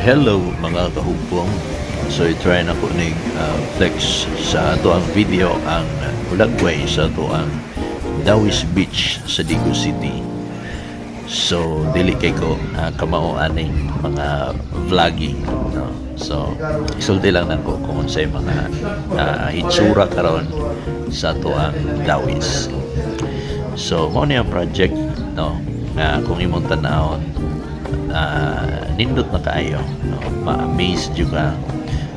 Hello mga kahugpong. So i-try na ko ning flex sa ato ang video ang ulagway sa ato ang Dawis Beach sa Digo City. So dili kay ko kamao aning mga vlogging, no? So isulti lang nako kung unsay mga itsura karon sa ato ang Dawis. So mo ni ang project, no, kung imong tanawon nindot na kaayo, no? Ma-amaze juga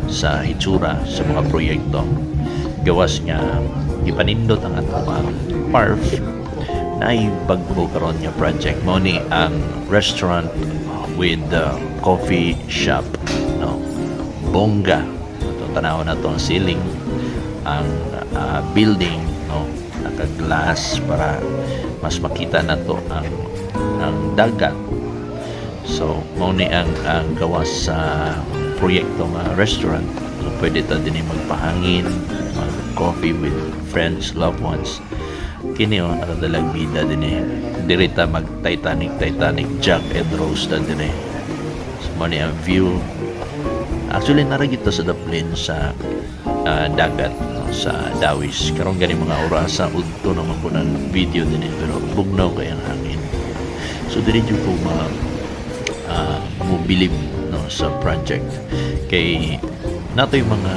sa itsura sa mga proyekto gawas nga ipanindot ang atong parf na ibagko karon nga project mo ni ang restaurant with coffee shop, no? Bongga itong tanaw na to ang ceiling, ang building, no, naka-glass para mas makita na to ang dagat. So mao ni ang gawas sa proyekto nga restaurant. So pwede ta dinhi magpahangin, mag-coffee with friends, loved ones. Kini nakadalag bida dinhi. Diri ta mag-Titanic Jack and Rose ta dinhi. So mao ni ang view. Actually naragit ta sa daplin sa dagat, no, sa Dawis. Karon gani mga orasa udto naman ko ng video dinhi pero bugnaw kay ang hangin. So diri jud ko mobilib, no, sa project kay natoy mga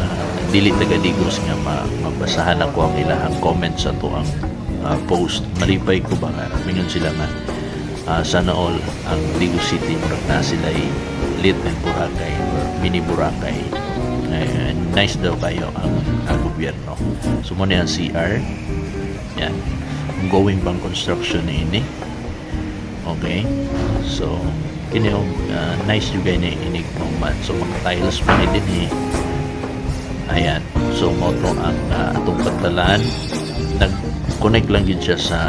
dili taga-Digos nga mabasahan ako ang ilahang comments sa to ang post. Malipay ko ba nga mingon sila nga sana all ang Digos City murag na sila little Boracay or mini Boracay. Nice daw kayo ang gobyerno. So mo na ang CR yan, ongoing bang construction ini. Okay, so kini nice juga ini moment. So mga tiles pa ni din ayan. So mo to ang atong pantalan, nag-connect lang gid siya sa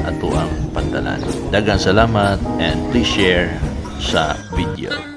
ato ang pantalan. Daghang salamat and please share sa video.